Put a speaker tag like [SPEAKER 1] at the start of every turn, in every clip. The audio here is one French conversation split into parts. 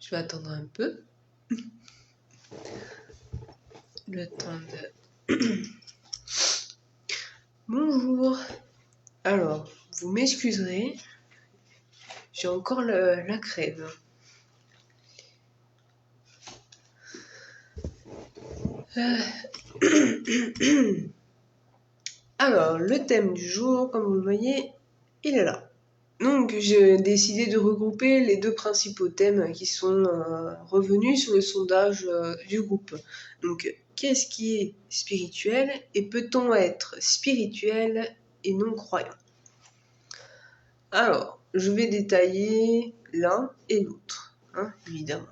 [SPEAKER 1] Je vais attendre un peu. Le temps de... Bonjour. Alors, vous m'excuserez, j'ai encore la crève. Alors, le thème du jour, comme vous le voyez, il est là. Donc, j'ai décidé de regrouper les deux principaux thèmes qui sont revenus sur le sondage du groupe. Donc, qu'est-ce qui est spirituel et peut-on être spirituel et non croyant? Alors, je vais détailler l'un et l'autre, hein, évidemment.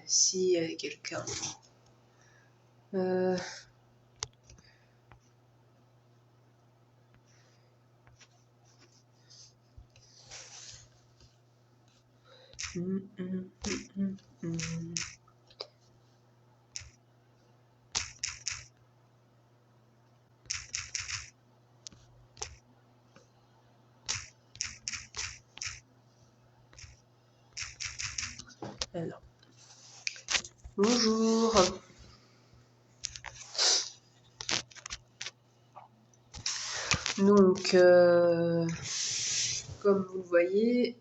[SPEAKER 1] S'il y a quelqu'un... Alors, bonjour. Donc, comme vous le voyez,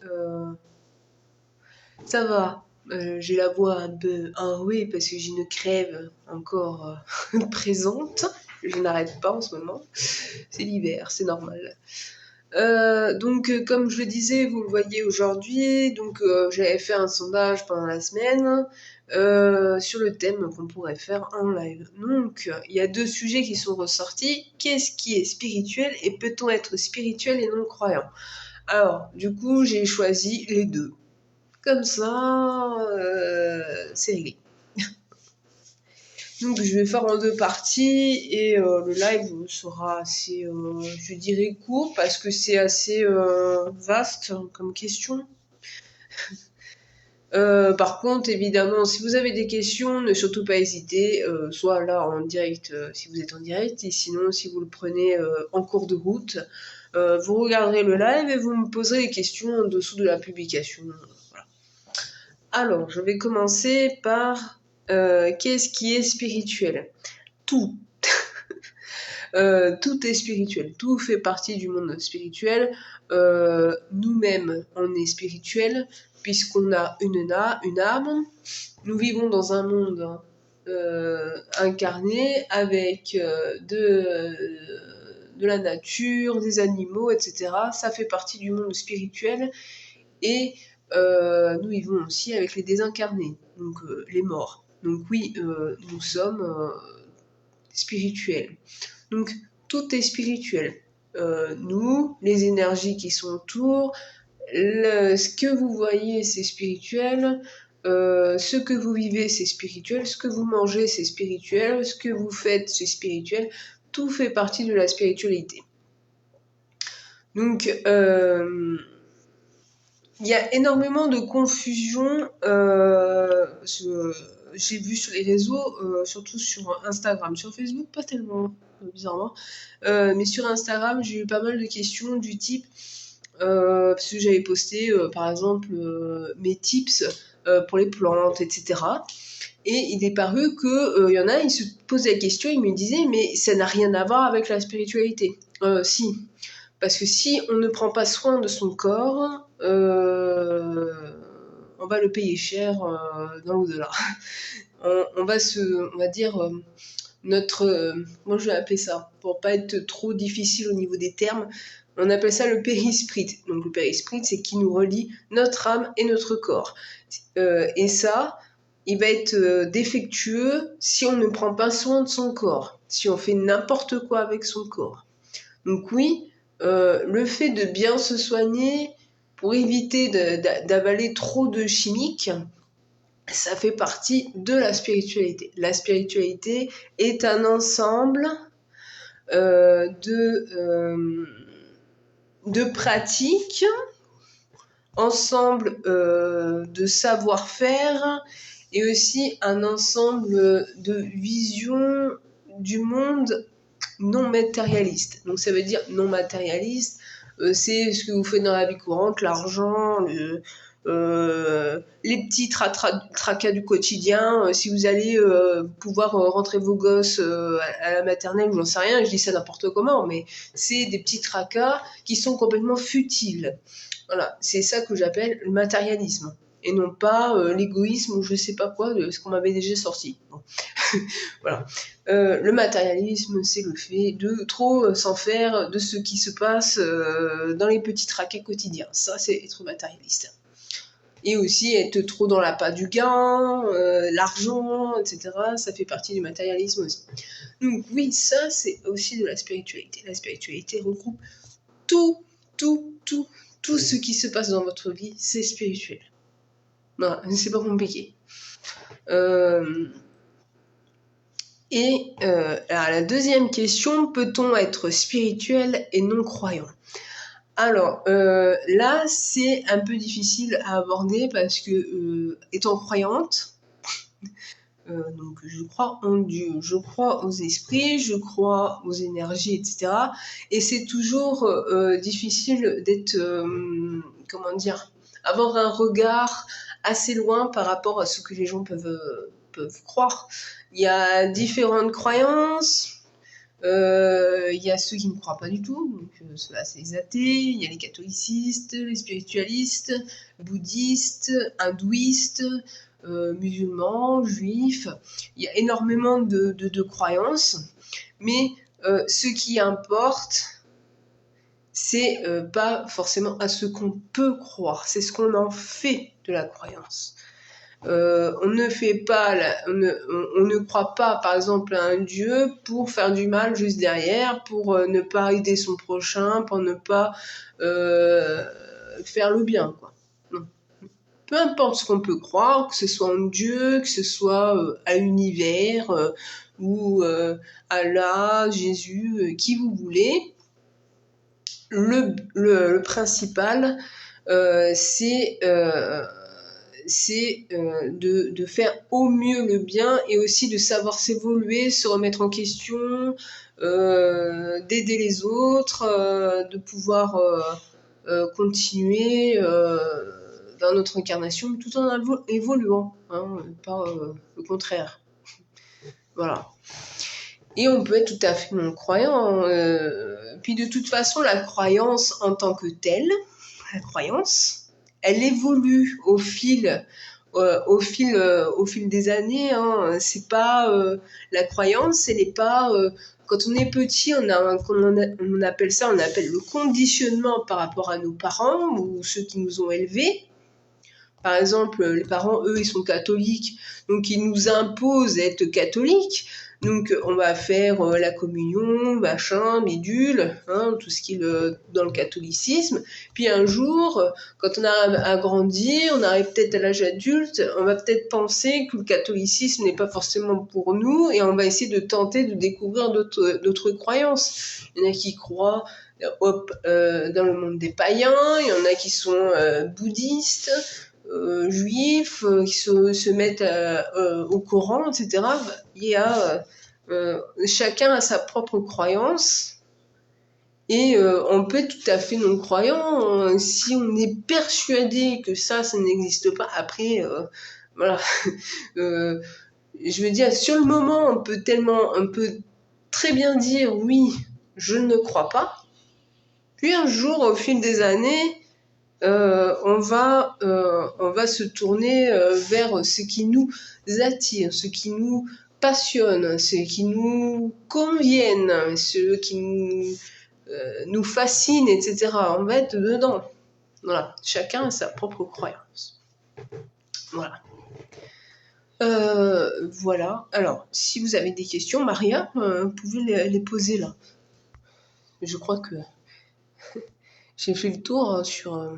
[SPEAKER 1] ça va. J'ai la voix un peu enrouée parce que j'ai une crève encore présente. Je n'arrête pas en ce moment. C'est l'hiver, c'est normal. Donc, comme je le disais, vous le voyez aujourd'hui, donc j'avais fait un sondage pendant la semaine sur le thème qu'on pourrait faire en live. Donc, il y a deux sujets qui sont ressortis. Qu'est-ce qui est spirituel et peut-on être spirituel et non croyant? Alors, du coup, j'ai choisi les deux. Comme ça, c'est réglé. Donc je vais faire en deux parties et le live sera assez, je dirais, court parce que c'est assez vaste comme question. Par contre, évidemment, si vous avez des questions, ne surtout pas hésiter, soit là en direct si vous êtes en direct, et sinon si vous le prenez en cours de route, vous regarderez le live et vous me poserez les questions en dessous de la publication. Voilà. Alors, je vais commencer par qu'est-ce qui est spirituel? Tout. Tout est spirituel, tout fait partie du monde spirituel. Nous-mêmes, on est spirituel puisqu'on a une âme. Nous vivons dans un monde incarné avec de la nature, des animaux, etc. Ça fait partie du monde spirituel et nous vivons aussi avec les désincarnés, donc les morts. Donc oui, nous sommes spirituels. Donc, tout est spirituel. Nous, les énergies qui sont autour, ce que vous voyez, c'est spirituel. Ce que vous vivez, c'est spirituel. Ce que vous mangez, c'est spirituel. Ce que vous faites, c'est spirituel. Tout fait partie de la spiritualité. Donc, il y a énormément de confusion. J'ai vu sur les réseaux, surtout sur Instagram, sur Facebook, pas tellement, bizarrement. Mais sur Instagram, j'ai eu pas mal de questions du type, parce que j'avais posté, par exemple, mes tips pour les plantes, etc. Et il est paru que y en a, ils se posaient la question, ils me disaient, mais ça n'a rien à voir avec la spiritualité. Si. Parce que si on ne prend pas soin de son corps, on va le payer cher dans l'au-delà. On va dire, moi je vais appeler ça, pour pas être trop difficile au niveau des termes, on appelle ça le périsprit. Donc le périsprit, c'est qui nous relie notre âme et notre corps. Et ça, il va être défectueux si on ne prend pas soin de son corps, si on fait n'importe quoi avec son corps. Donc oui, le fait de bien se soigner pour éviter d'avaler trop de chimiques, ça fait partie de la spiritualité. La spiritualité est un ensemble de pratiques, ensemble de savoir-faire et aussi un ensemble de visions du monde non matérialiste. Donc ça veut dire non matérialiste, c'est ce que vous faites dans la vie courante, l'argent, les petits tracas du quotidien. Si vous allez pouvoir rentrer vos gosses à la maternelle, j'en sais rien, je dis ça n'importe comment, mais c'est des petits tracas qui sont complètement futiles. Voilà, c'est ça que j'appelle le matérialisme. Et non pas l'égoïsme ou je sais pas quoi de ce qu'on m'avait déjà sorti. Bon. Voilà. Le matérialisme, c'est le fait de trop s'en faire de ce qui se passe dans les petits tracas quotidiens. Ça, c'est être matérialiste. Et aussi être trop dans l'appât du gain, l'argent, etc. Ça fait partie du matérialisme aussi. Donc oui, ça, c'est aussi de la spiritualité. La spiritualité regroupe tout ce qui se passe dans votre vie, c'est spirituel. Voilà, c'est pas compliqué. Alors, la deuxième question, peut-on être spirituel et non croyant? Alors, là, c'est un peu difficile à aborder parce que, étant croyante, donc je crois en Dieu, je crois aux esprits, je crois aux énergies, etc. Et c'est toujours difficile d'être, comment dire, avoir un regard assez loin par rapport à ce que les gens peuvent croire. Il y a différentes croyances. Il y a ceux qui ne croient pas du tout, donc ceux-là c'est les athées, il y a les catholicistes, les spiritualistes, bouddhistes, hindouistes, musulmans, juifs. Il y a énormément de croyances, mais ce qui importe, c'est pas forcément à ce qu'on peut croire, c'est ce qu'on en fait de la croyance. On ne croit pas, par exemple, à un dieu pour faire du mal juste derrière, pour ne pas aider son prochain, pour ne pas faire le bien, quoi. Non. Peu importe ce qu'on peut croire, que ce soit en Dieu, que ce soit à l'univers, ou Allah, Jésus, qui vous voulez, le principal, c'est de faire au mieux le bien et aussi de savoir s'évoluer, se remettre en question, d'aider les autres, de pouvoir continuer dans notre incarnation tout en évoluant, hein, pas le contraire. Voilà. Et on peut être tout à fait non-croyant. Puis de toute façon, la croyance en tant que telle, la croyance, elle évolue au fil des années. Hein. C'est pas la croyance, elle n'est pas quand on est petit, on appelle le conditionnement par rapport à nos parents ou ceux qui nous ont élevés. Par exemple, les parents, eux, ils sont catholiques, donc ils nous imposent d'être catholiques. Donc on va faire la communion, machin, bidule, hein, tout ce qui est dans le catholicisme. Puis un jour, quand on a grandi, on arrive peut-être à l'âge adulte, on va peut-être penser que le catholicisme n'est pas forcément pour nous et on va essayer de tenter de découvrir d'autres croyances. Il y en a qui croient dans le monde des païens, il y en a qui sont bouddhistes, juifs, qui se mettent au Coran, etc. Il y a chacun a sa propre croyance et on peut être tout à fait non-croyant si on est persuadé que ça n'existe pas. Après, voilà. Je veux dire, sur le moment, on peut très bien dire oui, je ne crois pas. Puis un jour, au fil des années, on va se tourner vers ce qui nous attire, ce qui nous passionne, ce qui nous convienne, ce qui nous fascine, etc. On va être dedans. Voilà, chacun a sa propre croyance. Voilà. Voilà. Alors, si vous avez des questions, Maria, vous pouvez les poser là. Je crois que j'ai fait le tour sur...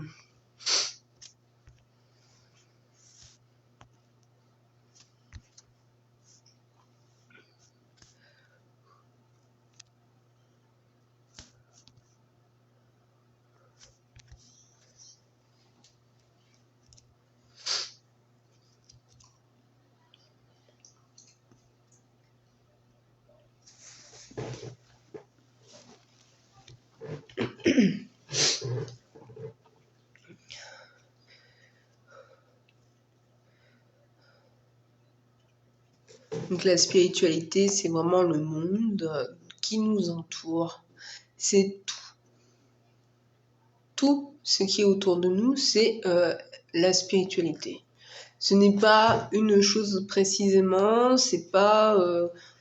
[SPEAKER 1] Donc la spiritualité, c'est vraiment le monde qui nous entoure. C'est tout. Tout ce qui est autour de nous, c'est la spiritualité. Ce n'est pas une chose précisément, c'est pas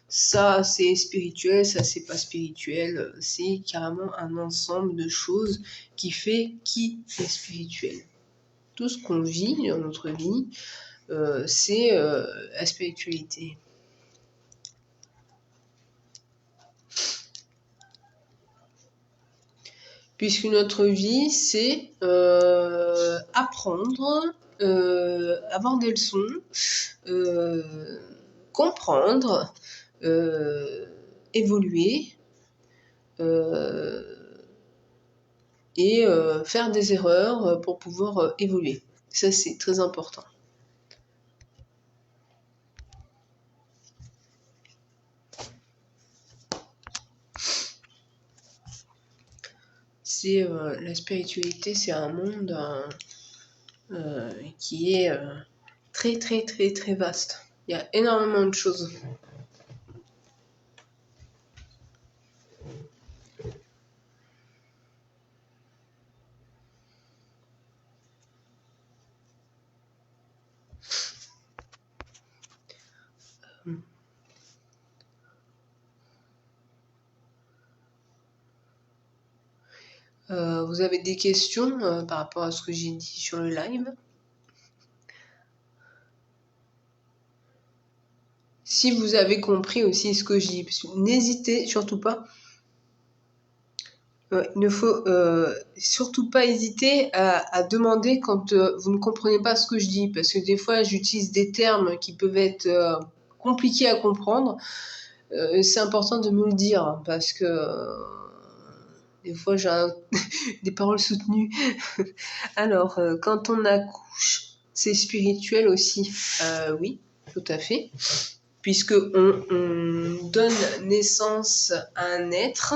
[SPEAKER 1] ça c'est spirituel, ça c'est pas spirituel, c'est carrément un ensemble de choses qui fait qui est spirituel. Tout ce qu'on vit dans notre vie, c'est la spiritualité. Puisque notre vie, c'est apprendre, avoir des leçons, comprendre, évoluer et faire des erreurs pour pouvoir évoluer. Ça, c'est très important. La spiritualité, c'est un monde qui est très très très très vaste. Il y a énormément de choses. Vous avez des questions par rapport à ce que j'ai dit sur le live? Si vous avez compris aussi ce que je dis, n'hésitez surtout pas. Il ne faut surtout pas hésiter à demander quand vous ne comprenez pas ce que je dis, parce que des fois j'utilise des termes qui peuvent être compliqués à comprendre. C'est important de me le dire, parce que des fois j'ai des paroles soutenues. Alors, quand on accouche, c'est spirituel aussi. Oui, tout à fait. Puisque on donne naissance à un être,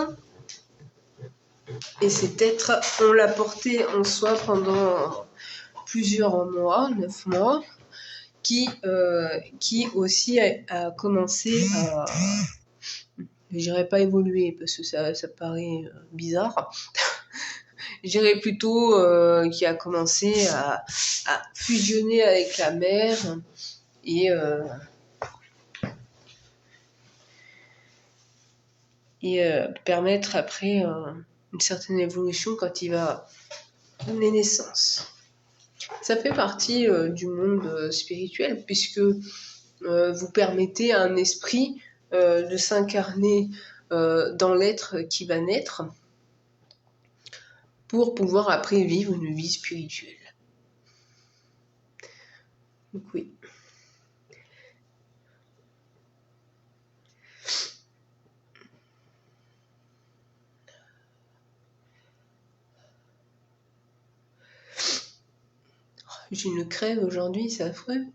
[SPEAKER 1] et cet être, on l'a porté en soi pendant plusieurs mois, 9 mois, qui aussi a commencé à, je dirais pas évoluer, parce que ça paraît bizarre, je dirais plutôt qui a commencé à fusionner avec la mère et permettre après une certaine évolution quand il va donner naissance. Ça fait partie du monde spirituel, puisque vous permettez à un esprit de s'incarner dans l'être qui va naître pour pouvoir après vivre une vie spirituelle. Donc oui. J'ai une crève aujourd'hui, c'est affreux.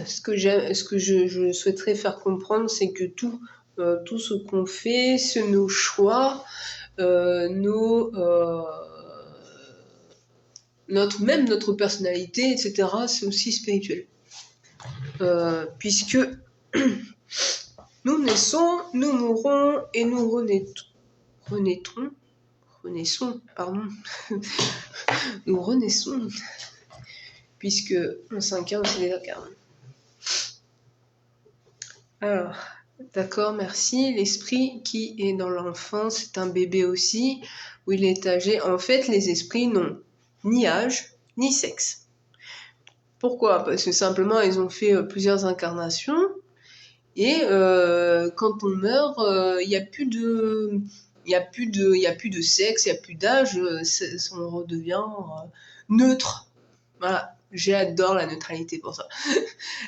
[SPEAKER 1] Ce que je souhaiterais faire comprendre, c'est que tout ce qu'on fait, c'est nos choix, même notre personnalité, etc., c'est aussi spirituel. Puisque nous naissons, nous mourrons et nous renaissons, pardon. Nous renaissons, puisque on s'incarne, on se désincarne. Alors, d'accord, merci. L'esprit qui est dans l'enfant, c'est un bébé aussi, où il est âgé. En fait, les esprits n'ont ni âge, ni sexe. Pourquoi? Parce que simplement, ils ont fait plusieurs incarnations, et quand on meurt, il n'y a plus de sexe, il n'y a plus d'âge, on redevient neutre. Voilà, j'adore la neutralité pour ça.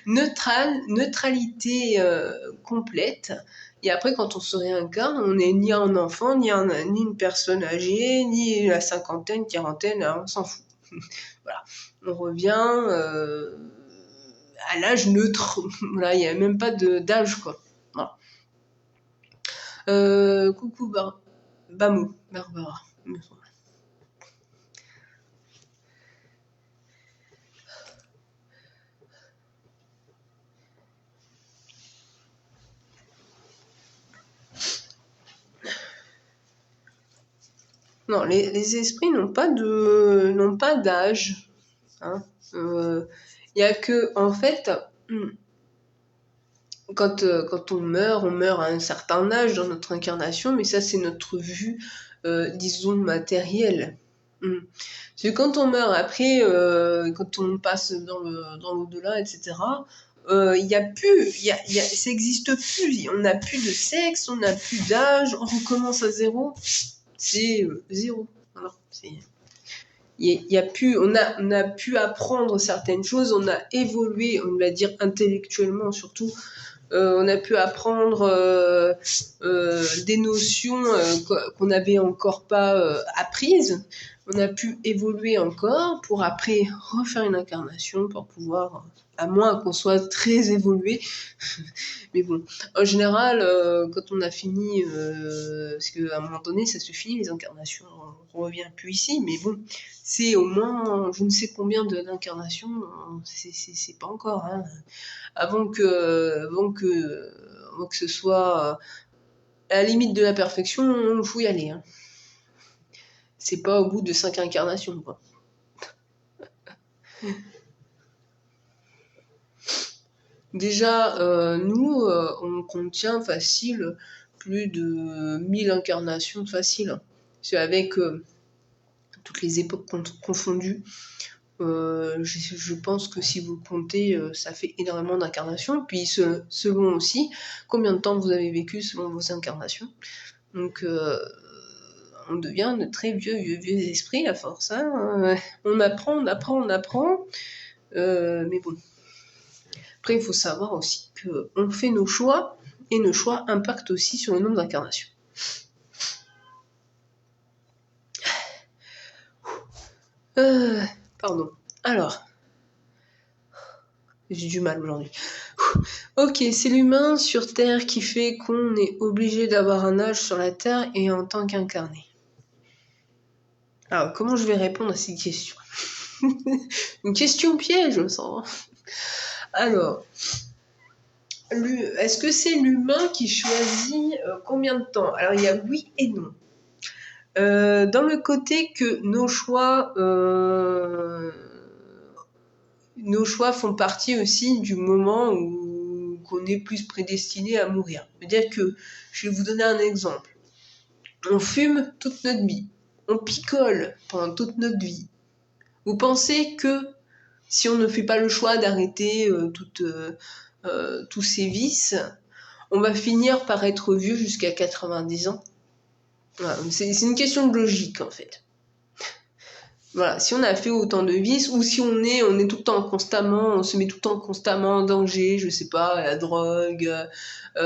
[SPEAKER 1] Neutralité complète, il Et après, quand on se réincarne, on n'est ni un enfant, ni une personne âgée, ni la cinquantaine, quarantaine, hein, on s'en fout. Voilà. On revient à l'âge neutre. Voilà, il n'y a même pas d'âge, quoi. Voilà. Coucou Bamou, Barbara. Non, les esprits n'ont pas d'âge. Hein. Y a que, en fait, quand on meurt à un certain âge dans notre incarnation, mais ça c'est notre vue, disons, matérielle. Parce que quand on meurt après, quand on passe dans l'au-delà, etc., il y a plus, ça n'existe plus. On n'a plus de sexe, on n'a plus d'âge, on recommence à zéro. C'est zéro. Voilà, y a plus, on a pu apprendre certaines choses, on a évolué, on va dire intellectuellement surtout. On a pu apprendre des notions qu'on n'avait encore pas apprises. On a pu évoluer encore pour après refaire une incarnation pour pouvoir, à moins qu'on soit très évolué. Mais bon, en général, quand on a fini, parce qu'à un moment donné, ça se finit les incarnations, on revient plus ici, mais bon, c'est au moins je ne sais combien d'incarnations, c'est pas encore, hein. Avant que ce soit à la limite de la perfection, il faut y aller. Hein. C'est pas au bout de 5 incarnations, quoi. Déjà, nous, on contient facile plus de 1000 incarnations facile. C'est avec toutes les époques confondues. Je pense que si vous comptez, ça fait énormément d'incarnations. Puis selon aussi combien de temps vous avez vécu selon vos incarnations. Donc on devient de très vieux esprits à force. Hein. On apprend. Mais bon. Après, il faut savoir aussi qu'on fait nos choix et nos choix impactent aussi sur le nombre d'incarnations. Pardon. Alors, j'ai du mal aujourd'hui. Ok, c'est l'humain sur Terre qui fait qu'on est obligé d'avoir un âge sur la Terre et en tant qu'incarné. Alors, comment je vais répondre à cette question? Une question piège, je sens. Alors, est-ce que c'est l'humain qui choisit combien de temps? Alors, il y a oui et non. Dans le côté que nos choix font partie aussi du moment où qu'on est plus prédestiné à mourir. C'est-à-dire que, je vais vous donner un exemple. On fume toute notre vie. On picole pendant toute notre vie. Vous pensez que si on ne fait pas le choix d'arrêter tous ces vices, on va finir par être vieux jusqu'à 90 ans? Voilà, c'est une question de logique en fait. Voilà, si on a fait autant de vices, ou si on est tout le temps constamment, on se met tout le temps constamment en danger, je sais pas, la drogue, tout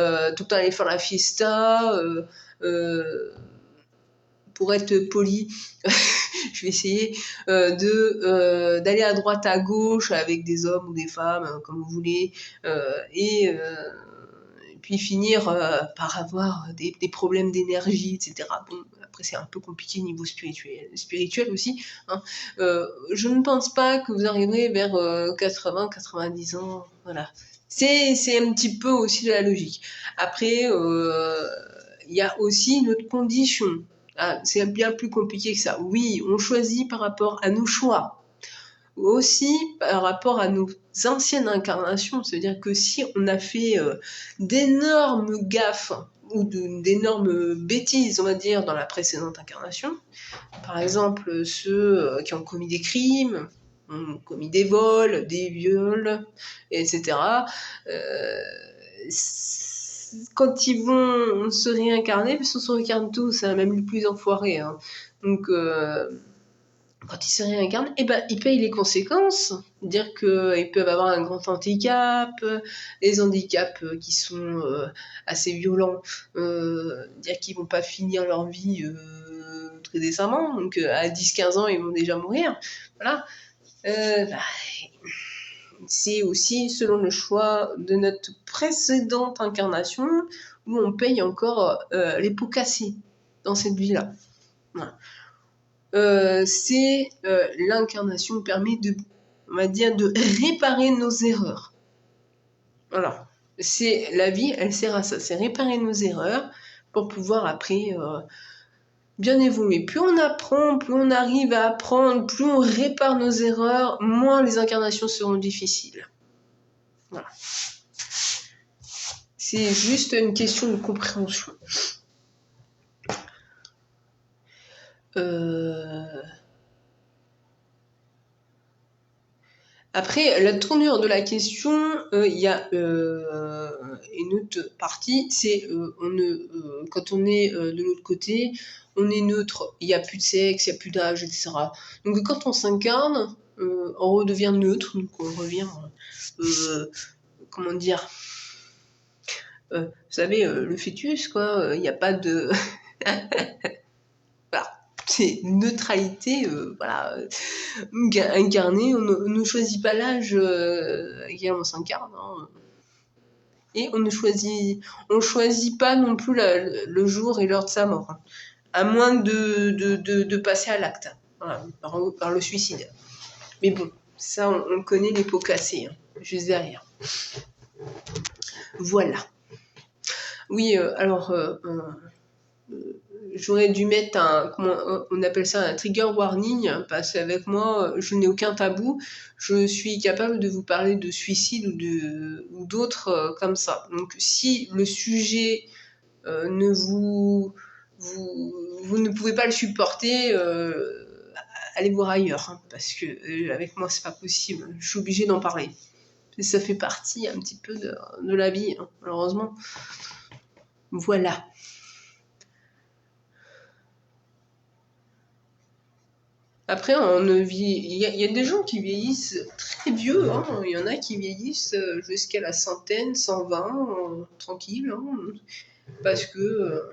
[SPEAKER 1] le temps aller faire la fiesta, pour être poli, je vais essayer d'aller à droite à gauche avec des hommes ou des femmes, comme vous voulez, et puis finir par avoir des problèmes d'énergie, etc. Bon, après c'est un peu compliqué niveau spirituel aussi. Hein. Je ne pense pas que vous arriverez vers 80-90 ans. Voilà. C'est un petit peu aussi de la logique. Après, il y a aussi une autre condition. Ah, c'est bien plus compliqué que ça. Oui, on choisit par rapport à nos choix. Aussi par rapport à nos anciennes incarnations. C'est-à-dire que si on a fait d'énormes gaffes ou d'énormes bêtises, on va dire, dans la précédente incarnation, par exemple ceux qui ont commis des crimes, ont commis des vols, des viols, etc., quand ils vont se réincarner, parce qu'on se réincarne tous, hein, même les plus enfoirés. Hein. Donc, quand ils se réincarnent, eh ben, ils payent les conséquences. Dire qu'ils peuvent avoir un grand handicap, des handicaps qui sont assez violents, dire qu'ils vont pas finir leur vie très décemment, donc à 10-15 ans, ils vont déjà mourir. Voilà. Bah, c'est aussi selon le choix de notre précédente incarnation où on paye encore les pots cassés dans cette vie-là. Voilà. C'est l'incarnation permet de, on va dire, de réparer nos erreurs. Voilà. C'est la vie, elle sert à ça, c'est réparer nos erreurs pour pouvoir après bien évoluer. Plus on apprend, plus on arrive à apprendre, plus on répare nos erreurs, moins les incarnations seront difficiles. Voilà. C'est juste une question de compréhension. Après, la tournure de la question, il y a une autre partie, c'est quand on est de l'autre côté, on est neutre, il n'y a plus de sexe, il n'y a plus d'âge, etc. Donc quand on s'incarne, on redevient neutre, donc on revient, comment dire, vous savez, le fœtus, quoi, il n'y a pas de... Voilà, c'est neutralité, voilà, incarné, on ne choisit pas l'âge auquel on s'incarne, hein. Et on choisit pas non plus le jour et l'heure de sa mort, hein, à moins de passer à l'acte, voilà, par le suicide. Mais bon, ça, on connaît les pots cassés, hein, juste derrière. Voilà. Oui, alors, j'aurais dû mettre comment on appelle ça, un trigger warning, parce qu'avec moi, je n'ai aucun tabou. Je suis capable de vous parler de suicide ou d'autres comme ça. Donc, si le sujet vous ne pouvez pas le supporter, allez voir ailleurs, hein, parce que avec moi, c'est pas possible. Je suis obligée d'en parler. Ça fait partie un petit peu de la vie, hein, malheureusement. Voilà. Après, il y a des gens qui vieillissent très vieux, hein. Il y en a qui vieillissent jusqu'à la centaine, 120, tranquille, hein, parce que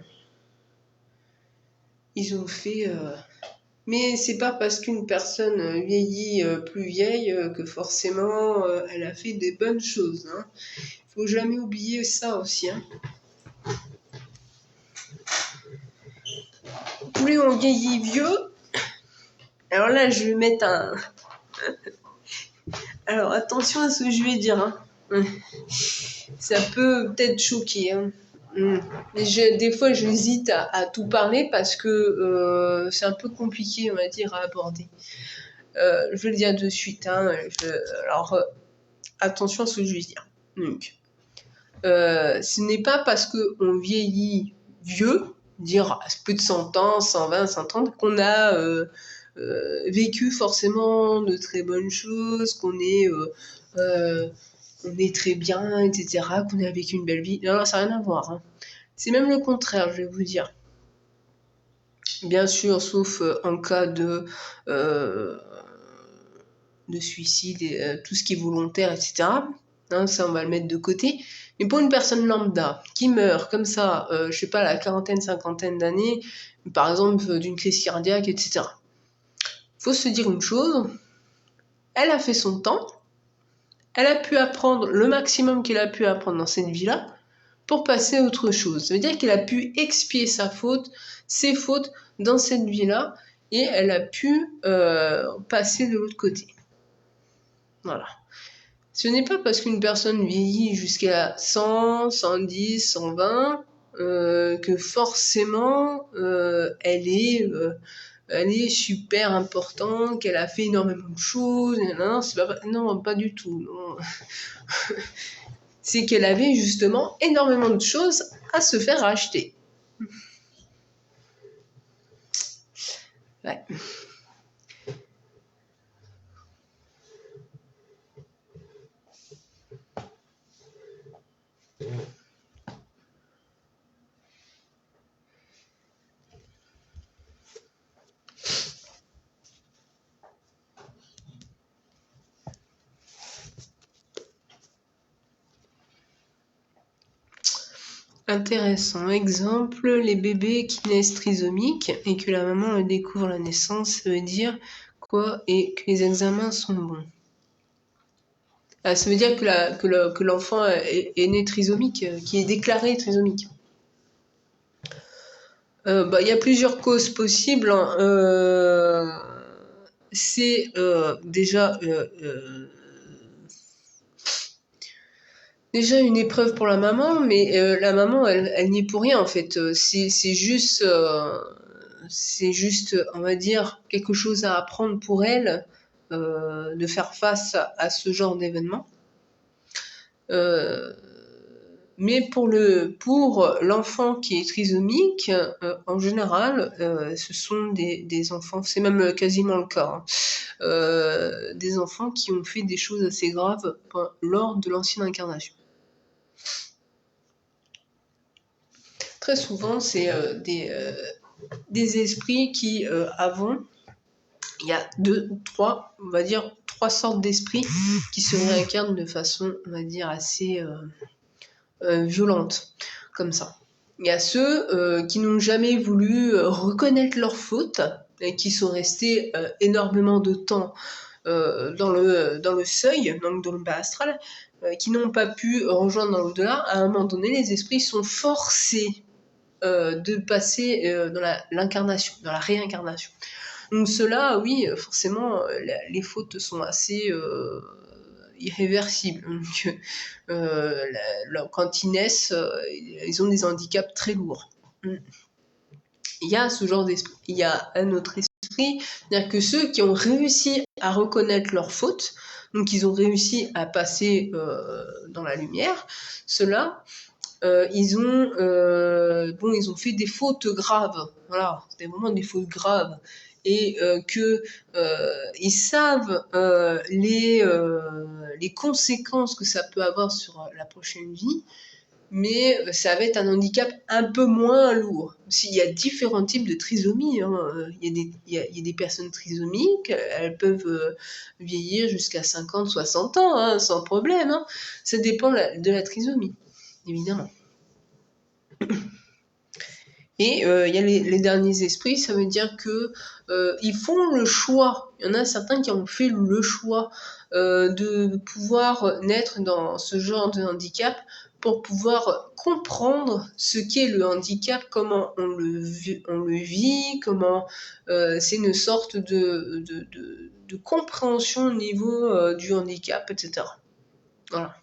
[SPEAKER 1] ils ont fait. Mais c'est pas parce qu'une personne vieillit plus vieille que forcément elle a fait des bonnes choses, hein. Faut jamais oublier ça aussi, hein. Plus on vieillit vieux, alors là je vais mettre un. Alors attention à ce que je vais dire, hein. Ça peut peut-être choquer, hein. Des fois, j'hésite à tout parler parce que c'est un peu compliqué, on va dire, à aborder. Je vais le dire de suite, hein. Alors, attention à ce que je vais dire. Donc, ce n'est pas parce qu'on vieillit vieux, dire plus de 100 ans, 120, 130, qu'on a vécu forcément de très bonnes choses, qu'on est très bien, etc., qu'on a vécu une belle vie. Non, ça n'a rien à voir, hein. C'est même le contraire, je vais vous dire. Bien sûr, sauf en cas de suicide et tout ce qui est volontaire, etc. Hein, ça, on va le mettre de côté. Mais pour une personne lambda qui meurt comme ça, je sais pas, à la quarantaine, cinquantaine d'années, par exemple d'une crise cardiaque, etc. Faut se dire une chose, elle a fait son temps, elle a pu apprendre le maximum qu'elle a pu apprendre dans cette vie-là pour passer à autre chose. Ça veut dire qu'elle a pu expier ses fautes dans cette vie-là, et elle a pu passer de l'autre côté. Voilà. Ce n'est pas parce qu'une personne vieillit jusqu'à 100, 110, 120 que forcément elle est super importante, qu'elle a fait énormément de choses. Non, pas du tout. Non. C'est qu'elle avait justement énormément de choses à se faire racheter. Ouais. Intéressant. Exemple, les bébés qui naissent trisomiques et que la maman découvre à la naissance, ça veut dire quoi? Et que les examens sont bons. Ah, ça veut dire que l'enfant est né trisomique, qui est déclaré trisomique. Il y a plusieurs causes possibles, hein. C'est déjà une épreuve pour la maman, mais la maman, elle n'y est pour rien en fait. C'est juste, on va dire, quelque chose à apprendre pour elle, de faire face à ce genre d'événement. Mais pour l'enfant qui est trisomique, en général, ce sont des enfants, c'est même quasiment le cas, hein, des enfants qui ont fait des choses assez graves lors de l'ancienne incarnation. Très souvent, c'est des esprits qui, avant, il y a on va dire, trois sortes d'esprits qui se réincarnent de façon, on va dire, assez violente, comme ça. Il y a ceux qui n'ont jamais voulu reconnaître leurs fautes et qui sont restés énormément de temps dans le seuil, donc dans le bas astral, qui n'ont pas pu rejoindre dans l'au-delà. À un moment donné, les esprits sont forcés de passer dans l'incarnation, dans la réincarnation. Donc ceux-là, oui, forcément, les fautes sont assez irréversibles. Donc, quand ils naissent, ils ont des handicaps très lourds. Il y a ce genre d'esprit. Il y a un autre esprit, c'est-à-dire que ceux qui ont réussi à reconnaître leurs fautes, donc ils ont réussi à passer dans la lumière, ceux-là, ils ont fait des fautes graves. Voilà, c'était vraiment des fautes graves. Et ils savent les conséquences que ça peut avoir sur la prochaine vie, mais ça va être un handicap un peu moins lourd. S'il y a différents types de trisomie, hein. Il y a des personnes trisomiques, elles peuvent vieillir jusqu'à 50, 60 ans, hein, sans problème, hein. Ça dépend de la trisomie, évidemment. Et il y a les derniers esprits, ça veut dire que ils font le choix. Il y en a certains qui ont fait le choix de pouvoir naître dans ce genre de handicap pour pouvoir comprendre ce qu'est le handicap, comment on le vit, comment c'est une sorte de compréhension au niveau du handicap, etc. Voilà.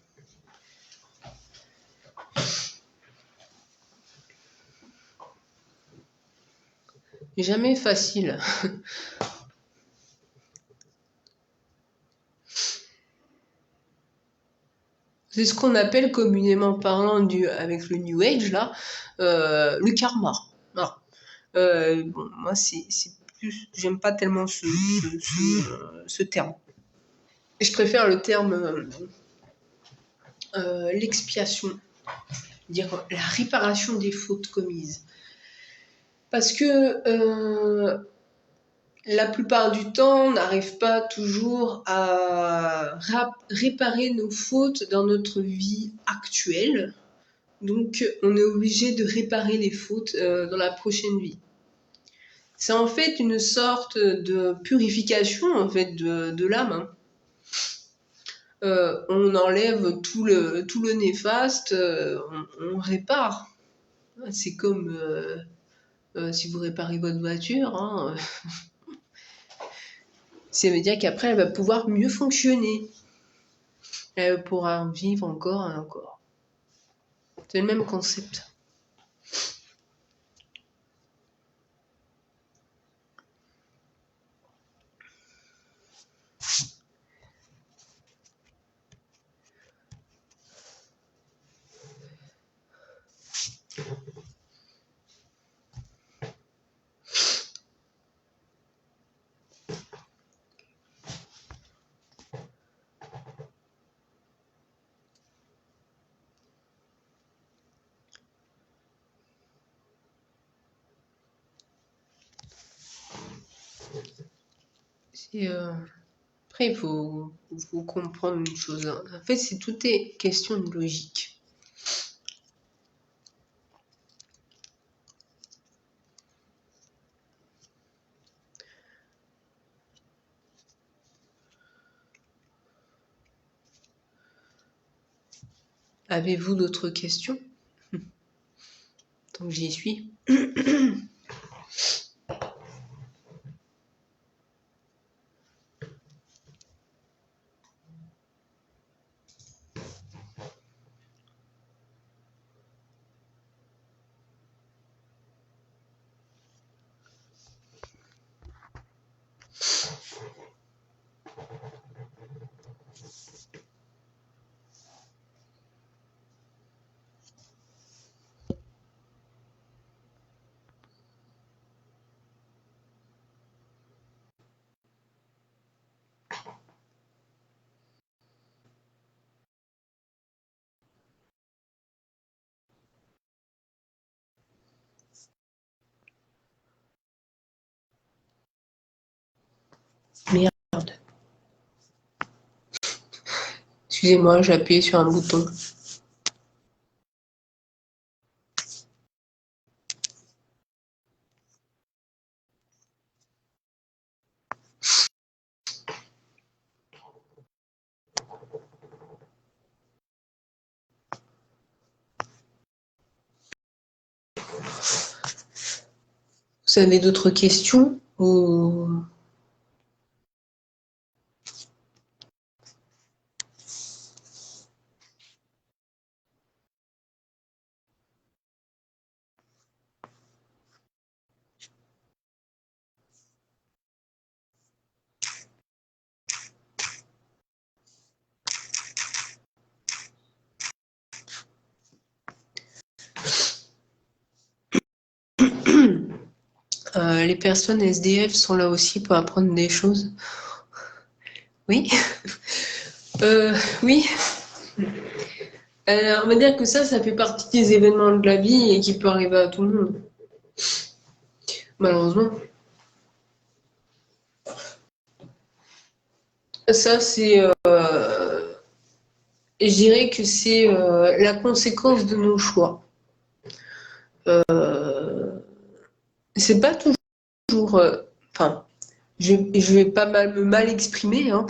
[SPEAKER 1] Jamais facile. C'est ce qu'on appelle communément parlant avec le New Age, là, le karma. Voilà. Bon, moi, c'est plus, j'aime pas tellement ce terme. Je préfère le terme l'expiation, dire la réparation des fautes commises. Parce que la plupart du temps, on n'arrive pas toujours à réparer nos fautes dans notre vie actuelle. Donc, on est obligé de réparer les fautes dans la prochaine vie. C'est en fait une sorte de purification en fait de l'âme, hein. On enlève tout le néfaste, on répare. C'est comme si vous réparez votre voiture, hein, ça veut dire qu'après elle va pouvoir mieux fonctionner. Elle pourra vivre encore et encore. C'est le même concept. Après, il faut comprendre une chose, hein. En fait, tout est question de logique. Avez-vous d'autres questions? Tant que j'y suis. Merde. Excusez-moi, j'ai appuyé sur un bouton. Vous avez d'autres questions ou... Les personnes SDF sont là aussi pour apprendre des choses. Oui. Oui. On va dire que ça fait partie des événements de la vie et qui peut arriver à tout le monde. Malheureusement. Ça, je dirais que c'est la conséquence de nos choix. C'est pas toujours. Enfin, je vais pas me mal exprimer. Hein.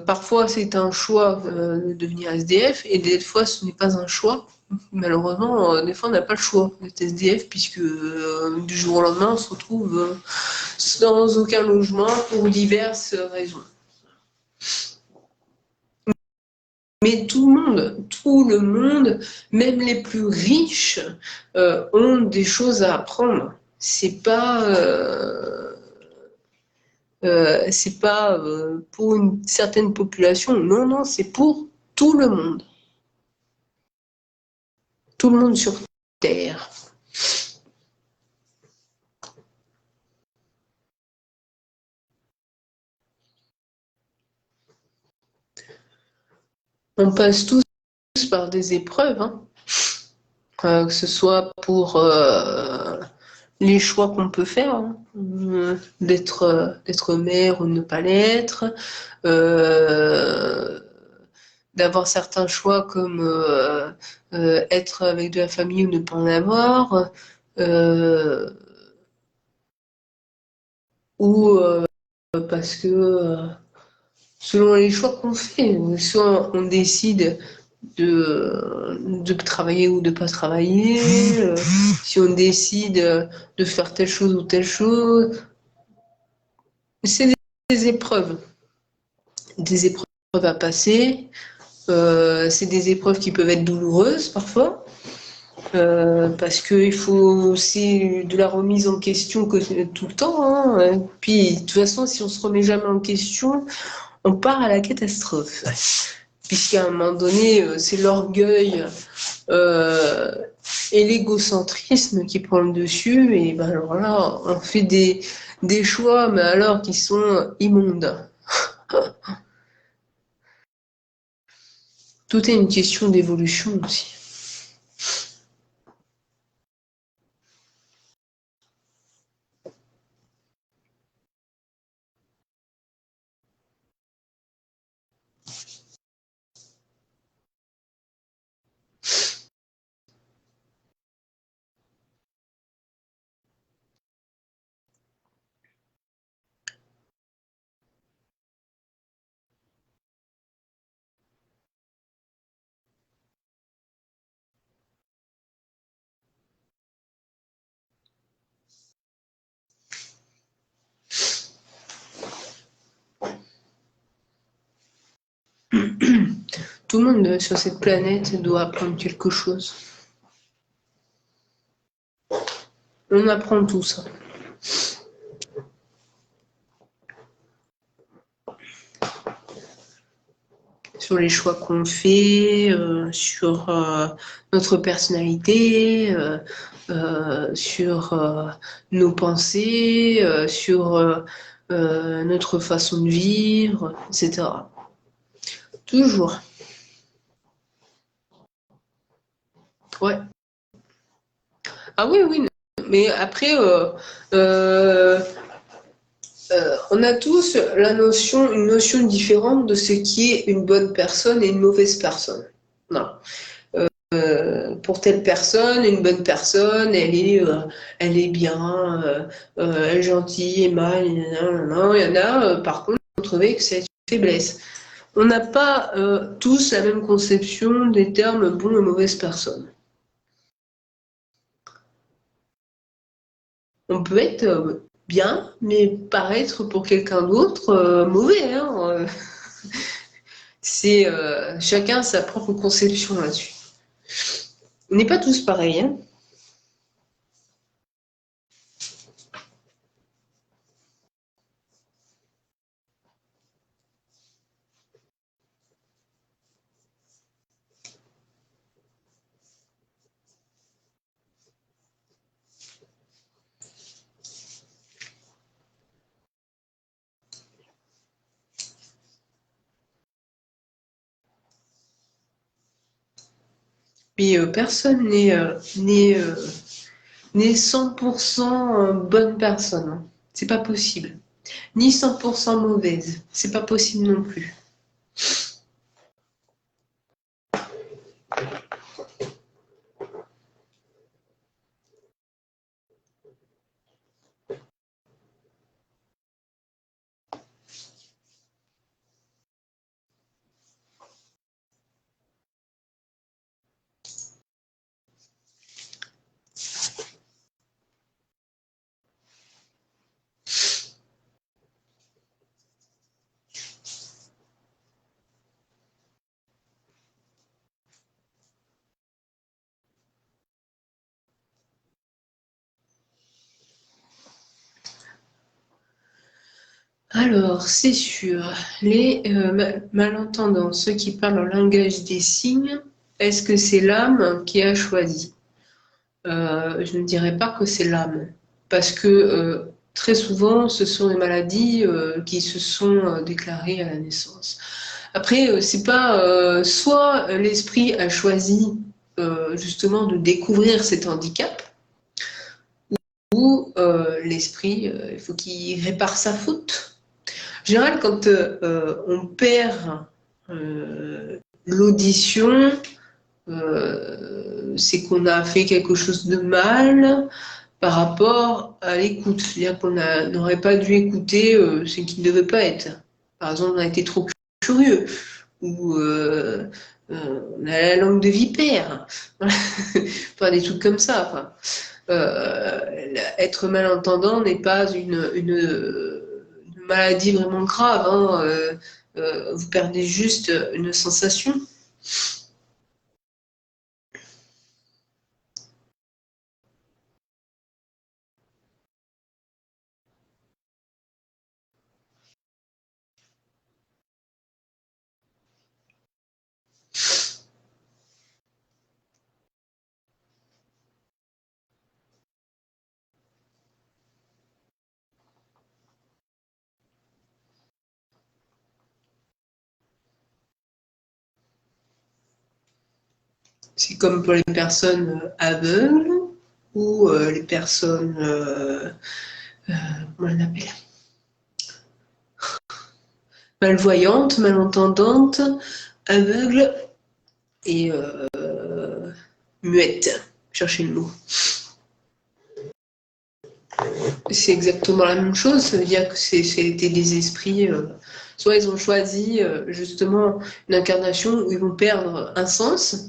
[SPEAKER 1] Parfois c'est un choix de devenir SDF et des fois ce n'est pas un choix. Malheureusement, des fois on n'a pas le choix d'être SDF puisque du jour au lendemain on se retrouve sans aucun logement pour diverses raisons. Mais tout le monde, même les plus riches, ont des choses à apprendre. C'est pas pour une certaine population. Non, non, c'est pour tout le monde. Tout le monde sur Terre. On passe tous par des épreuves, hein. Que ce soit pour les choix qu'on peut faire, hein. D'être mère ou ne pas l'être, d'avoir certains choix comme être avec de la famille ou ne pas en avoir, ou parce que selon les choix qu'on fait, soit on décide de travailler ou de pas travailler, si on décide de faire telle chose ou telle chose. C'est des épreuves, des épreuves à passer. C'est des épreuves qui peuvent être douloureuses parfois, parce qu'il faut aussi de la remise en question tout le temps. Hein. Puis de toute façon, si on se remet jamais en question, on part à la catastrophe. Puisqu'à un moment donné, c'est l'orgueil et l'égocentrisme qui prend le dessus, et ben alors là, on fait des choix, mais alors qui sont immondes. Tout est une question d'évolution aussi. Tout le monde sur cette planète doit apprendre quelque chose. On apprend tout ça. Sur les choix qu'on fait, sur notre personnalité, sur nos pensées, sur notre façon de vivre, etc. Toujours. Ouais. Ah oui, oui. Mais après, on a tous une notion différente de ce qui est une bonne personne et une mauvaise personne. Non. Pour telle personne, une bonne personne, elle est bien, elle est gentille, aimable, non. Il y en a, par contre, qui vont trouver que c'est une faiblesse. On n'a pas tous la même conception des termes bon et mauvaise personne. On peut être bien, mais paraître pour quelqu'un d'autre mauvais. Hein. C'est chacun sa propre conception là-dessus. On n'est pas tous pareils. Hein. Mais personne n'est 100% bonne personne. Hein. C'est pas possible. Ni 100% mauvaise. C'est pas possible non plus. Alors, c'est sûr, les malentendants, ceux qui parlent en langage des signes, est-ce que c'est l'âme qui a choisi? Je ne dirais pas que c'est l'âme, parce que très souvent, ce sont des maladies qui se sont déclarées à la naissance. Après, c'est pas soit l'esprit a choisi justement de découvrir cet handicap, ou l'esprit, il faut qu'il répare sa faute. En général, quand on perd l'audition, c'est qu'on a fait quelque chose de mal par rapport à l'écoute. C'est-à-dire qu'on n'aurait pas dû écouter ce qui ne devait pas être. Par exemple, on a été trop curieux, ou on a la langue de vipère, enfin des trucs comme ça. Enfin, être malentendant n'est pas une maladie vraiment grave. Hein. Vous perdez juste une sensation. C'est comme pour les personnes aveugles ou les personnes, comment on appelle, malvoyantes, malentendantes, aveugles et muettes. Cherchez le mot. C'est exactement la même chose, ça veut dire que c'était des esprits, soit ils ont choisi justement une incarnation où ils vont perdre un sens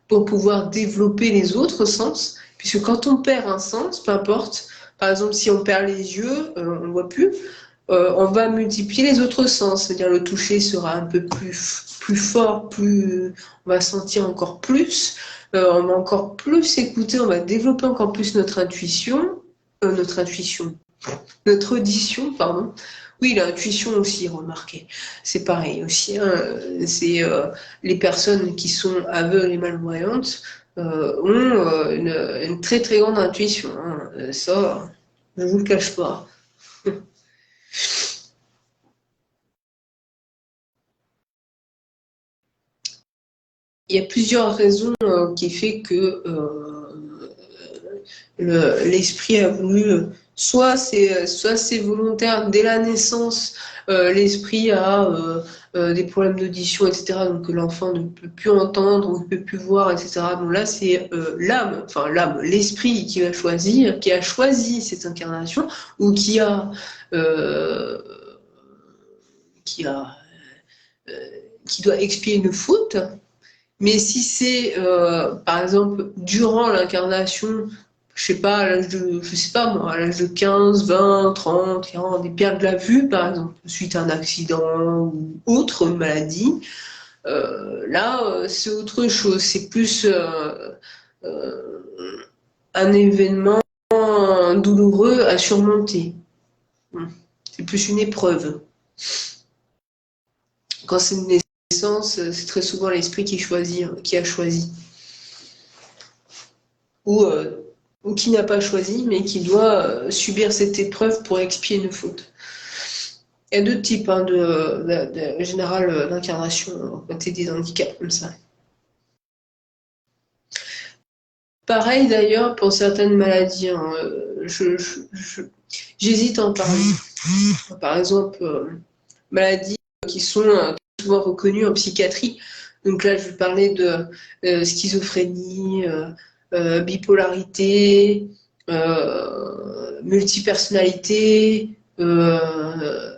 [SPEAKER 1] pour pouvoir développer les autres sens, puisque quand on perd un sens, peu importe, par exemple si on perd les yeux, on ne voit plus, on va multiplier les autres sens, c'est-à-dire le toucher sera un peu plus fort, on va sentir encore plus, on va encore plus écouter, on va développer encore plus notre audition, pardon. Oui, l'intuition aussi, remarquez. C'est pareil aussi. Hein, c'est les personnes qui sont aveugles et malvoyantes ont une très très grande intuition. Hein. Ça, je vous le cache pas. Il y a plusieurs raisons qui fait que l'esprit a voulu, soit c'est volontaire dès la naissance, l'esprit a des problèmes d'audition, etc. Donc que l'enfant ne peut plus entendre ou ne peut plus voir, etc. Donc là, c'est l'esprit qui a choisi cette incarnation ou euh, qui a, euh, qui doit expier une faute. Mais si c'est, par exemple, durant l'incarnation, je sais pas, je sais pas moi, à l'âge de 15, 20, 30, 40, et perdre la vue, par exemple, suite à un accident ou autre maladie, là, c'est autre chose. C'est plus euh, un événement douloureux à surmonter. C'est plus une épreuve. Quand c'est une naissance, c'est très souvent l'esprit qui a choisi. Ou qui n'a pas choisi, mais qui doit subir cette épreuve pour expier une faute. Il y a deux types hein, de général d'incarnation quand tu des handicaps comme ça. Pareil d'ailleurs pour certaines maladies. Hein, j'hésite à en parler. Par exemple, maladies qui sont souvent reconnues en psychiatrie. Donc là, je vais parler de schizophrénie, bipolarité, multipersonnalité,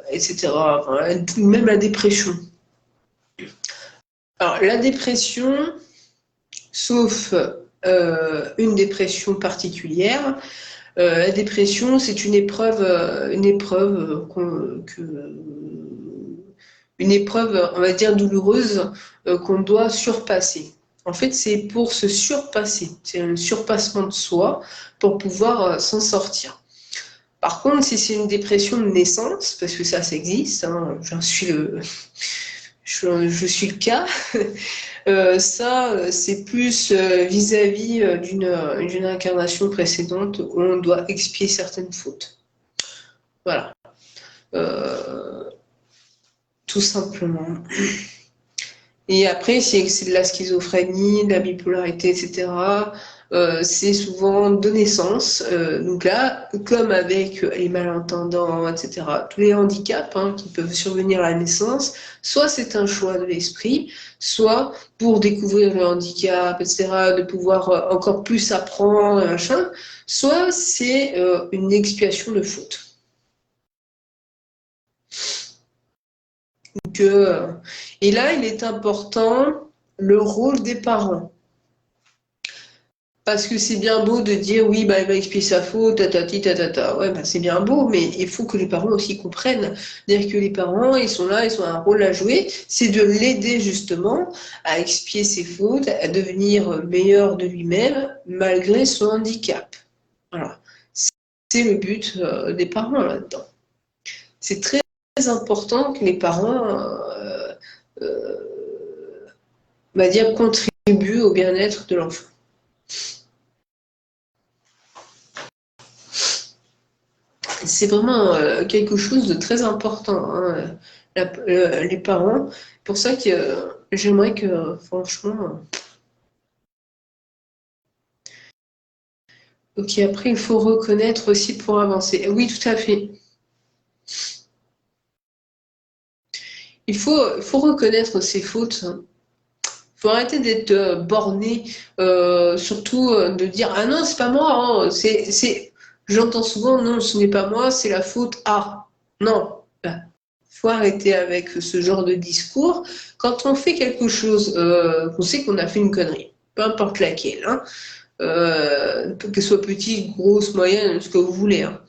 [SPEAKER 1] etc. Enfin, même la dépression. Alors, la dépression, sauf une dépression particulière, la dépression, c'est une épreuve, on va dire, douloureuse qu'on doit surpasser. En fait, c'est pour se surpasser. C'est un surpassement de soi pour pouvoir s'en sortir. Par contre, si c'est une dépression de naissance, parce que ça existe, hein, je suis le cas, ça, c'est plus vis-à-vis d'une incarnation précédente où on doit expier certaines fautes. Voilà. Tout simplement. Et après, c'est de la schizophrénie, de la bipolarité, etc. C'est souvent de naissance. Donc là, comme avec les malentendants, etc., tous les handicaps hein, qui peuvent survenir à la naissance, soit c'est un choix de l'esprit, soit pour découvrir le handicap, etc., de pouvoir encore plus apprendre, machin, soit c'est une expiation de faute. Et là, il est important le rôle des parents. Parce que c'est bien beau de dire oui, bah, il va expier sa faute, tatati, tatata. Ouais, bah, c'est bien beau, mais il faut que les parents aussi comprennent. C'est-à-dire que les parents, ils sont là, ils ont un rôle à jouer. C'est de l'aider justement à expier ses fautes, à devenir meilleur de lui-même malgré son handicap. Voilà. C'est le but des parents là-dedans. C'est très important que les parents on va dire, contribuent au bien-être de l'enfant. C'est vraiment quelque chose de très important, hein, les parents. C'est pour ça que j'aimerais que, franchement. Ok, après, il faut reconnaître aussi pour avancer. Oui, tout à fait. Il faut reconnaître ses fautes. Il faut arrêter d'être borné, surtout de dire ah non, c'est pas moi, hein, J'entends souvent non, ce n'est pas moi, c'est la faute à. Non, faut arrêter avec ce genre de discours. Quand on fait quelque chose, on sait qu'on a fait une connerie, peu importe laquelle, hein, que ce soit petite, grosse, moyenne, ce que vous voulez. Hein.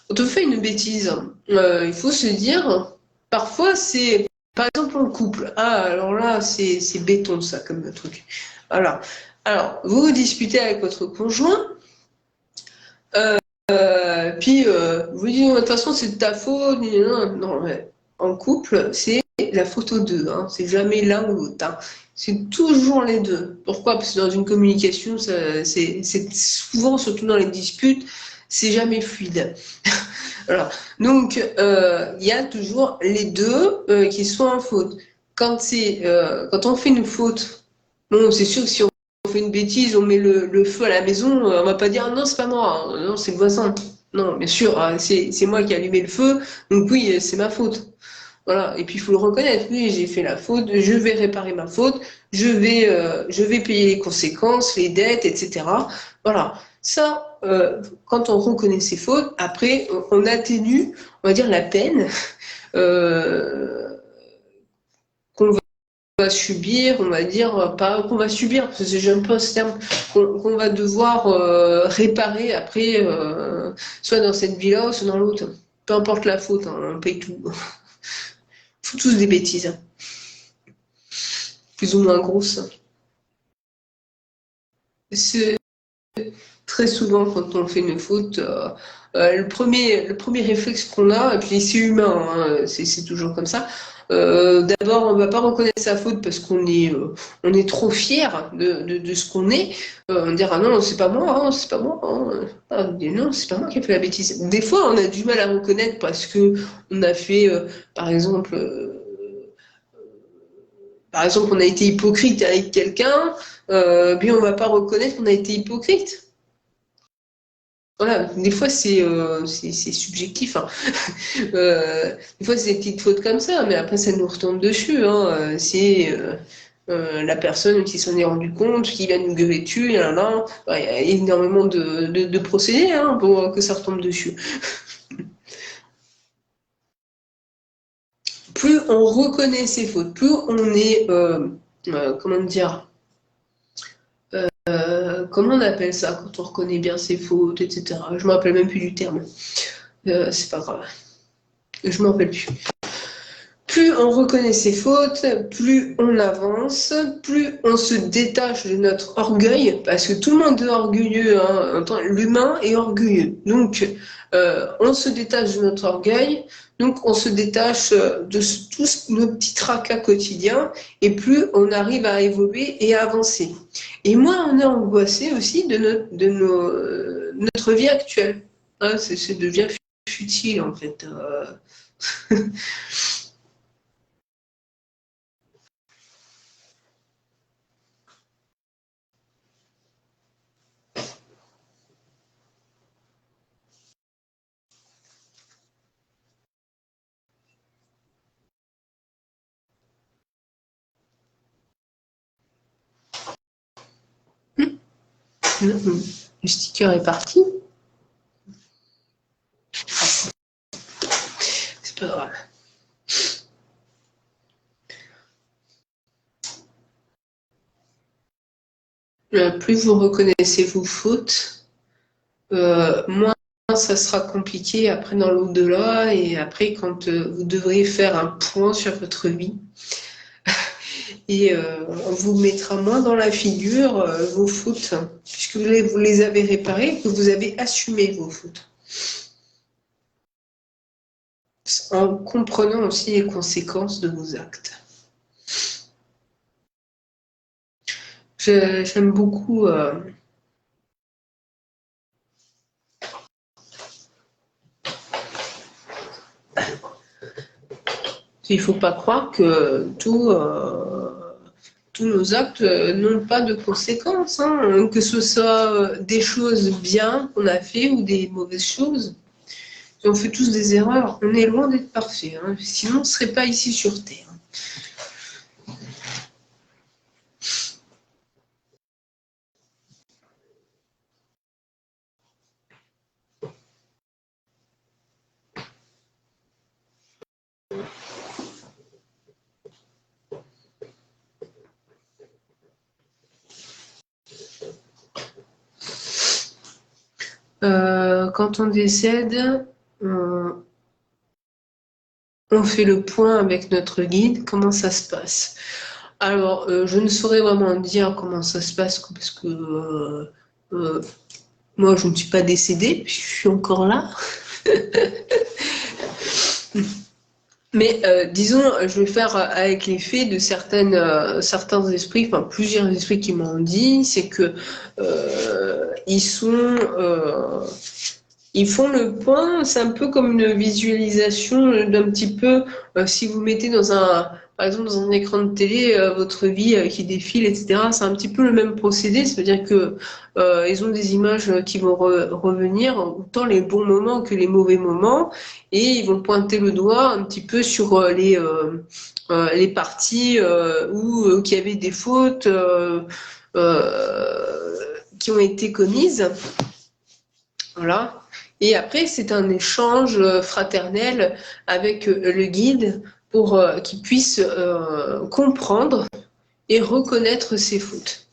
[SPEAKER 1] Quand on fait une bêtise, il faut se dire, parfois c'est, par exemple en couple, ah alors là c'est béton ça comme truc. Voilà. Alors, vous vous disputez avec votre conjoint, puis vous dites, de toute façon c'est de ta faute, non, non, mais en couple, c'est la faute aux deux, hein. C'est jamais l'un ou l'autre, hein. C'est toujours les deux. Pourquoi? Parce que dans une communication, c'est souvent, surtout dans les disputes, c'est jamais fluide. Voilà. Donc, il y a toujours les deux qui sont en faute. Quand on fait une faute, bon, c'est sûr que si on fait une bêtise, on met le feu à la maison, on va pas dire non, c'est pas moi, hein, non, c'est le voisin. Non, bien sûr, c'est moi qui ai allumé le feu, donc oui, c'est ma faute. Voilà. Et puis il faut le reconnaître. Oui, j'ai fait la faute, je vais réparer ma faute, je vais payer les conséquences, les dettes, etc. Voilà. Ça, quand on reconnaît ses fautes, après, on atténue, on va dire, la peine euh, qu'on va subir, on va dire, pas qu'on va subir, parce que j'aime pas ce terme, qu'on va devoir réparer après, soit dans cette vie-là, soit dans l'autre. Peu importe la faute, hein, on paye tout. Faut tous des bêtises, hein, plus ou moins grosses. C'est très souvent quand on fait une faute, le premier réflexe qu'on a, et puis c'est humain, hein, c'est toujours comme ça. D'abord, on va pas reconnaître sa faute parce on est trop fier de ce qu'on est. On dira non, c'est pas moi, hein, c'est pas moi. Hein. Ah, non, c'est pas moi qui ai fait la bêtise. Des fois, on a du mal à reconnaître parce que on a fait, par exemple. Par exemple, on a été hypocrite avec quelqu'un, bien on va pas reconnaître qu'on a été hypocrite. Voilà, des fois c'est subjectif, hein. Des fois c'est des petites fautes comme ça, mais après ça nous retombe dessus, hein. C'est la personne qui s'en est rendu compte, qui va nous gueuler dessus, et là, là. Ouais, il y a énormément de procédés, hein, pour que ça retombe dessus. Plus on reconnaît ses fautes, plus on est, comment dire, comment on appelle ça quand on reconnaît bien ses fautes, etc. Je me rappelle même plus du terme. C'est pas grave. Je m'en rappelle plus. Plus on reconnaît ses fautes, plus on avance, plus on se détache de notre orgueil, parce que tout le monde est orgueilleux, hein, l'humain est orgueilleux. Donc, on se détache de notre orgueil, donc on se détache de tous nos petits tracas quotidiens, et plus on arrive à évoluer et à avancer. Et moins on est angoissé aussi notre vie actuelle. Hein, ça devient futile, en fait. Le sticker est parti. C'est pas grave. Plus vous reconnaissez vos fautes, moins ça sera compliqué après dans l'au-delà et après quand vous devrez faire un point sur votre vie et on vous mettra moins dans la figure vos fautes puisque vous les avez réparées, que vous avez assumé vos fautes en comprenant aussi les conséquences de vos actes. J'aime beaucoup il ne faut pas croire que tous nos actes n'ont pas de conséquences, hein, que ce soit des choses bien qu'on a fait ou des mauvaises choses. On fait tous des erreurs. On est loin d'être parfait, hein, sinon on ne serait pas ici sur Terre. Quand on décède, on fait le point avec notre guide, comment ça se passe. Alors, je ne saurais vraiment dire comment ça se passe parce que moi, je ne suis pas décédée, je suis encore là. Mais disons, je vais faire avec l'effet de certains esprits, enfin plusieurs esprits qui m'ont dit, c'est que ils font le point, c'est un peu comme une visualisation d'un petit peu, si vous mettez par exemple dans un écran de télé, votre vie qui défile, etc. C'est un petit peu le même procédé, c'est-à-dire que ils ont des images qui vont revenir, autant les bons moments que les mauvais moments, et ils vont pointer le doigt un petit peu sur les parties où qui avaient des fautes qui ont été commises. Voilà. Et après, c'est un échange fraternel avec le guide pour qu'il puisse comprendre et reconnaître ses fautes.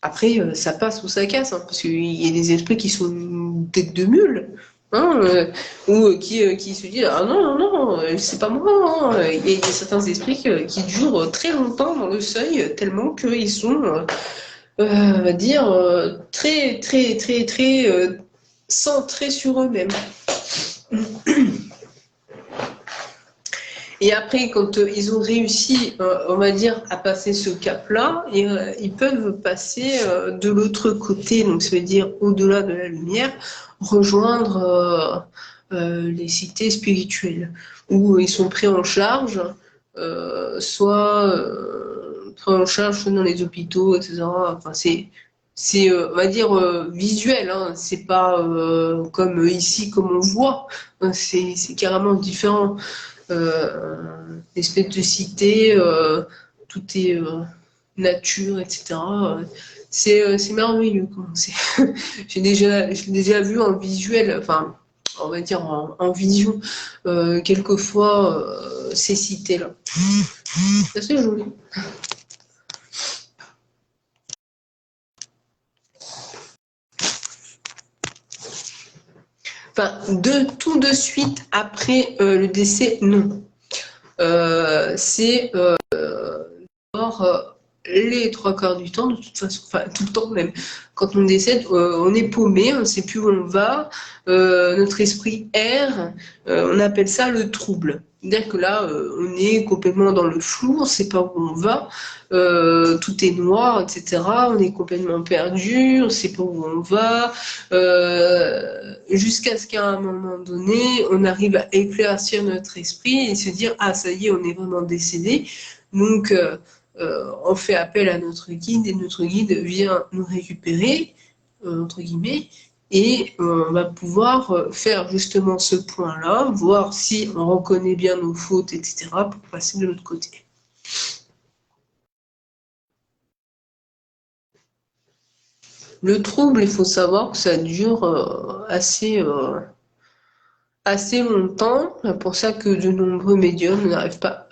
[SPEAKER 1] Après, ça passe ou ça casse, hein, parce qu'il y a des esprits qui sont une tête de mule, hein, ou qui se disent ah non, non, non, c'est pas moi. Hein. Il y a certains esprits qui durent très longtemps dans le seuil, tellement qu'ils sont, on va dire, très, très, très, très centrés sur eux-mêmes. Et après, quand ils ont réussi, on va dire, à passer ce cap-là, ils peuvent passer de l'autre côté, donc ça veut dire au-delà de la lumière, rejoindre les cités spirituelles, où ils sont pris en charge, soit pris en charge dans les hôpitaux, etc. Enfin, c'est on va dire, visuel, hein. C'est pas comme ici, comme on voit, c'est carrément différent. L'espèce de cité, tout est nature, etc. C'est merveilleux. J'ai déjà vu en visuel, enfin, on va dire en vision, quelquefois ces cités-là. C'est assez joli. Enfin, tout de suite après le décès, non. C'est les 3/4 du temps, de toute façon, enfin tout le temps même, quand on décède, on est paumé, on ne sait plus où on va, notre esprit erre, on appelle ça le trouble. C'est-à-dire que là, on est complètement dans le flou, on ne sait pas où on va, tout est noir, etc. On est complètement perdu, on ne sait pas où on va, jusqu'à ce qu'à un moment donné, on arrive à éclaircir notre esprit et se dire ah ça y est, on est vraiment décédé, donc on fait appel à notre guide et notre guide vient nous récupérer, entre guillemets, et on va pouvoir faire justement ce point-là, voir si on reconnaît bien nos fautes, etc., pour passer de l'autre côté. Le trouble, il faut savoir que ça dure assez longtemps. C'est pour ça que de nombreux médiums n'arrivent pas,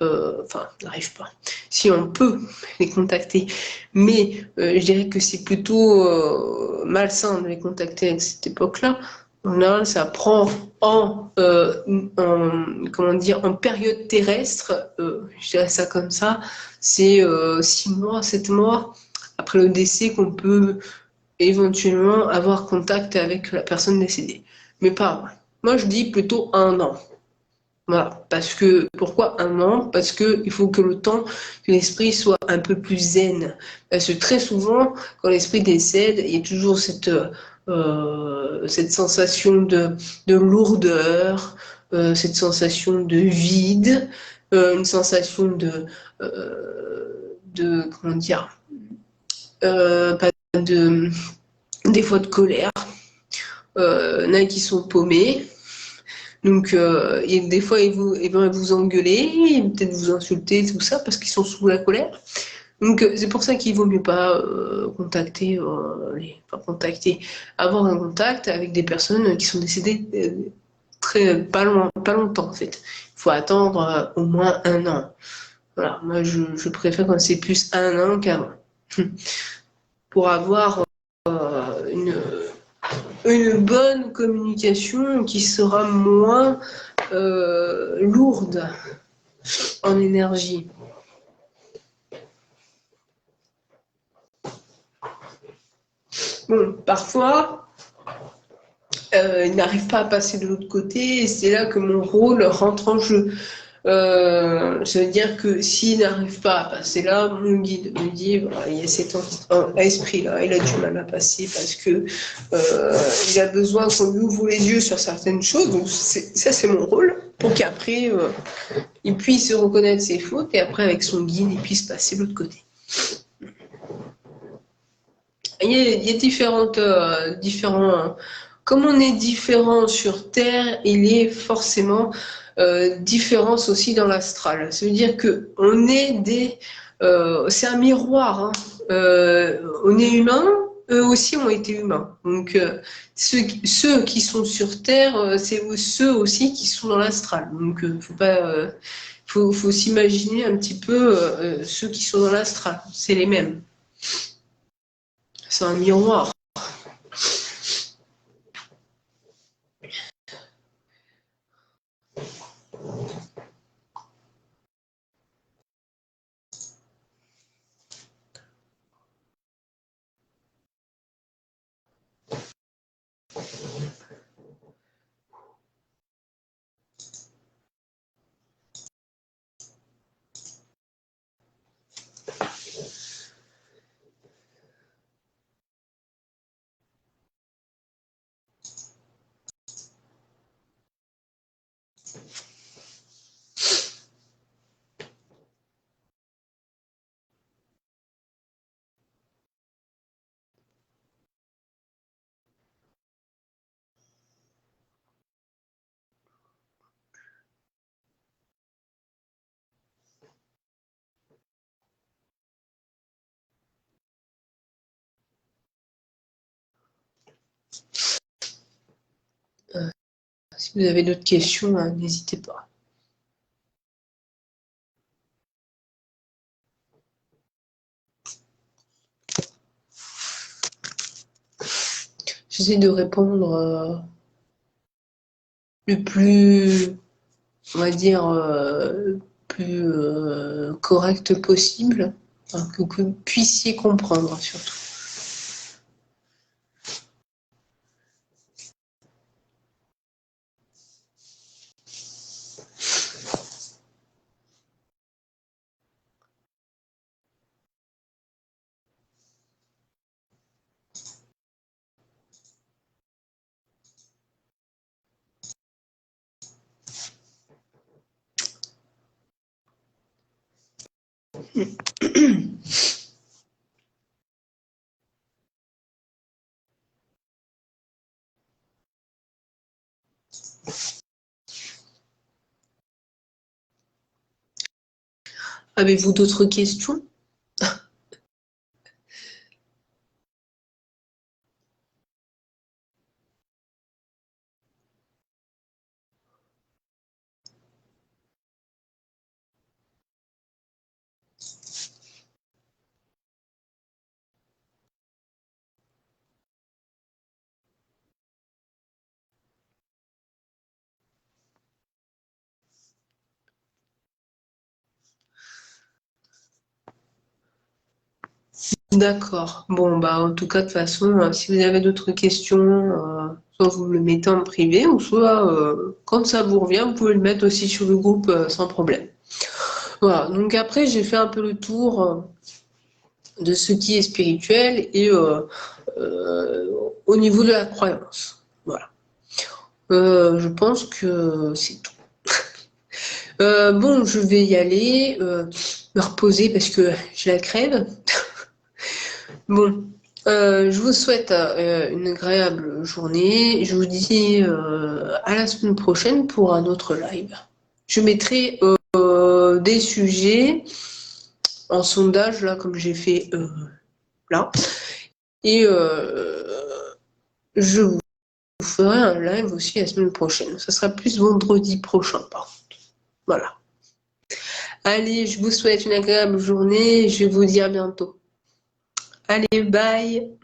[SPEAKER 1] n'arrivent pas. Si on peut les contacter, mais je dirais que c'est plutôt malsain de les contacter à cette époque-là. En général, ça prend comment dire, en période terrestre, je dirais ça comme ça, c'est 6 mois, 7 mois après le décès qu'on peut éventuellement avoir contact avec la personne décédée. Mais pas avant. Moi, je dis plutôt 1 an. Voilà. Parce que, pourquoi 1 an? Parce que il faut que le temps, que l'esprit soit un peu plus zen. Parce que très souvent, quand l'esprit décède, il y a toujours cette sensation de lourdeur, cette sensation de vide, une sensation comment dire, pas des fois de colère. Il y en a qui sont paumés. Donc, et des fois, ils vont vous engueuler, peut-être vous insulter, tout ça, parce qu'ils sont sous la colère. Donc, c'est pour ça qu'il vaut mieux pas avoir un contact avec des personnes qui sont décédées pas longtemps, en fait. Il faut attendre au moins 1 an. Voilà, moi, je préfère quand c'est plus 1 an qu'avant. Pour avoir une une bonne communication qui sera moins lourde en énergie. Bon, parfois, il n'arrive pas à passer de l'autre côté et c'est là que mon rôle rentre en jeu. Ça veut dire que s'il n'arrive pas à passer là, mon guide me dit voilà, il y a cet esprit-là, il a du mal à passer parce que il a besoin qu'on lui ouvre les yeux sur certaines choses. Donc ça, c'est mon rôle pour qu'après il puisse reconnaître ses fautes et après avec son guide, il puisse passer de l'autre côté. Il y a différents. Comme on est différent sur Terre, il est forcément différence aussi dans l'astral. Ça veut dire que on est c'est un miroir. Hein. On est humain, eux aussi ont été humains. Donc ceux qui sont sur Terre, c'est ceux aussi qui sont dans l'astral. Donc faut s'imaginer un petit peu ceux qui sont dans l'astral. C'est les mêmes. C'est un miroir. Si vous avez d'autres questions, n'hésitez pas. J'essaie de répondre le plus, on va dire, plus correct possible, hein, que vous puissiez comprendre surtout. Avez-vous d'autres questions? D'accord. Bon, en tout cas, de toute façon, si vous avez d'autres questions, soit vous me le mettez en privé, ou soit, quand ça vous revient, vous pouvez le mettre aussi sur le groupe sans problème. Voilà. Donc après, j'ai fait un peu le tour de ce qui est spirituel et au niveau de la croyance. Voilà. Je pense que c'est tout. Bon, je vais y aller, me reposer parce que j'ai la crève. Bon, je vous souhaite une agréable journée. Je vous dis à la semaine prochaine pour un autre live. Je mettrai des sujets en sondage, là, comme j'ai fait là. Et je vous ferai un live aussi la semaine prochaine. Ça sera plus vendredi prochain, par contre. Voilà. Allez, je vous souhaite une agréable journée. Je vous dis à bientôt. Allez, bye!